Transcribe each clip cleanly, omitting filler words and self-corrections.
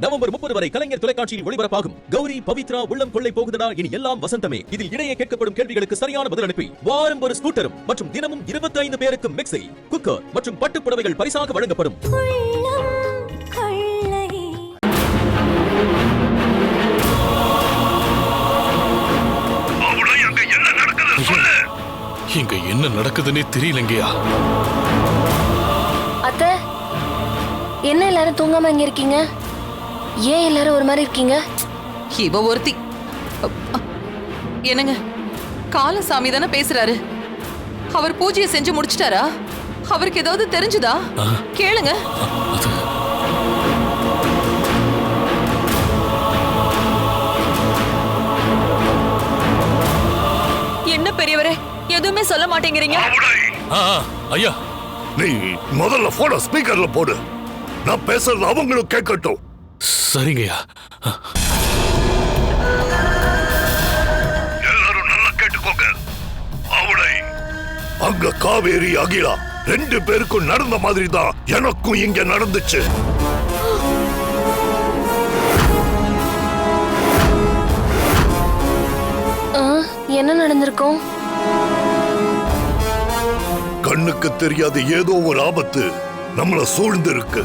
November 30 வரை கலைஞர் தொலைக்காட்சியில் ஒளிபரப்பாகும் கௌரி பவித்ரா உள்ளம் கொள்ளை போகுதடா இனி எல்லாம் வசந்தமே. இதில் இடையே கேட்கப்படும் கேள்விகளுக்கு சரியான பதில் அனுப்பி வாரம் ஒரு ஸ்கூட்டரும் மற்றும் தினமும் 25 பேருக்கு மிக்ஸி, குக்கர் மற்றும் பட்டுப் புடவைகள் பரிசாக வழங்கப்படும். இங்க என்ன நடக்குதுன்னே தெரியலங்கயா. அத்த, என்ன எல்லாரும் தூங்காம இங்க இருக்கீங்க? ஏன் எல்லாரும் ஒரு மாதிரி இருக்கீங்க? இவ ஒருத்தி. என்னங்க, காலசாமி தானே பேசுறாரு. அவர் பூஜையை செஞ்சு முடிச்சிட்டாரா? அவருக்கு ஏதாவது தெரிஞ்சுதா? கேளுங்க. என்ன பெரியவரே, எதுவுமே சொல்ல மாட்டேங்கிறீங்க? ஐயா, நீ முதல்ல போன ஸ்பீக்கர்ல போடு. நான் பேசுறது அவங்களும் கேட்கட்டும். சரிங்கய்யா. எல்லாரும் நல்லா கேட்டுக்கோங்க. அவளை அங்க காவேரி, அகிலா 2 பேருக்கும் நடந்த மாதிரி தான் எனக்கும் இங்க நடந்துச்சு. என்ன நடந்திருக்கும்? கண்ணுக்கு தெரியாத ஏதோ ஒரு ஆபத்து நம்மள சூழ்ந்து இருக்கு.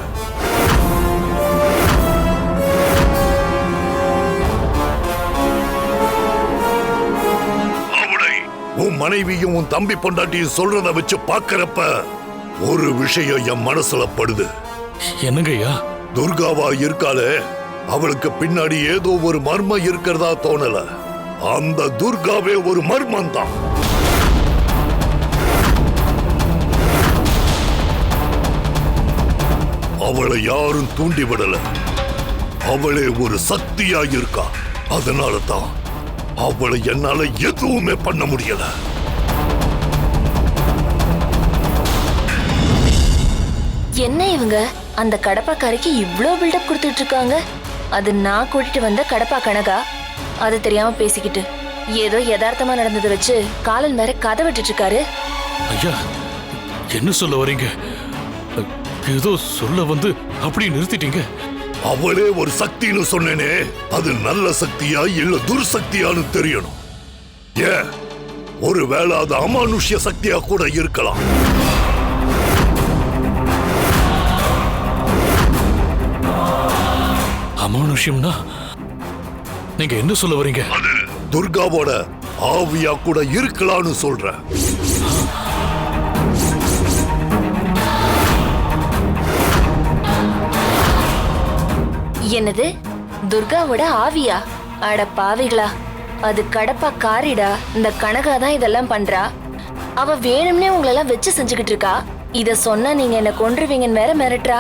அவளை உன் மனைவியும் உன் தம்பி பொண்டாட்டியும் சொல்றத வச்சு பாக்குறப்ப ஒரு விஷயம் என் மனசுல படுது. என்னங்கய்யா? துர்காவா இருக்காளே, அவளுக்கு பின்னாடி ஏதோ ஒரு மர்மம் இருக்கிறதா தோணல. அந்த துர்காவே ஒரு மர்மம் தான். அவளை யாரும் தூண்டி விடல. அவளே ஒரு சக்தியா இருக்கா. அதனால தான் அவளை என்னால எதுவுமே பண்ண முடியல. என்ன இவங்க அந்த கடப்பாக்காரிக்கு இவ்ளோ பில்டப் கொடுத்துட்டு இருக்காங்க? அது நான் கூட்டிட்டு வந்த கடப்பா கனகா. அது தெரியாம பேசிக்கிட்டு ஏதோ யதார்த்தமா நடந்ததை வச்சு காலன் வேற கதை விட்டுட்டு இருக்காரு. ஐயா, என்ன சொல்ல வரீங்க? ஏதோ சொல்ல வந்து அப்படி நிறுத்திட்டீங்க. அவளே ஒரு சக்தின்னு சொன்னேனே, அது நல்ல சக்தியா இல்ல துர்சக்தியான்னு தெரியணும். ஏன், ஒருவேளை அது அமானுஷ்ய சக்தியா கூட இருக்கலாம். அமானுஷ்யம்னா நீங்க என்ன சொல்ல வரீங்க? அது துர்காவோட ஆவியா கூட இருக்கலாம்னு சொல்றேன். என்னது, துர்காவோட ஆவியா? அட பாவிகளா, அது கடப்பா காரிடா. இந்த கனகா தான் இதெல்லாம் பண்றா. அவ வேணும்னே உங்களெல்லாம் வச்சு செஞ்சுக்கிட்டு இருக்கா. இத சொன்னா நீங்க என்ன கொன்றுவீங்கன்னு வேற மிரட்டுறா.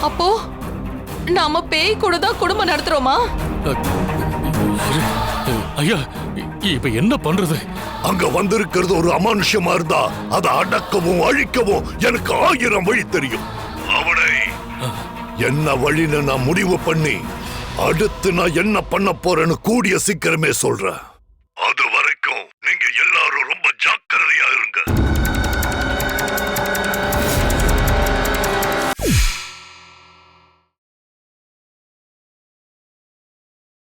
அப்போ நாம பேய் கூட தான் குடும்பம் நடத்துறோமா? ஐயா, இப்ப என்ன பண்றது? அங்க வந்திருக்கிறது ஒரு அமானுஷ்யமா இருந்தா அதை அடக்கவும் அழிக்கவும் எனக்கு 1000 வழி தெரியும். அவளை என்ன வழின்னு நான் முடிவு பண்ணி அடுத்து நான் என்ன பண்ண போறேன்னு கூடிய சீக்கிரமே சொல்றேன்.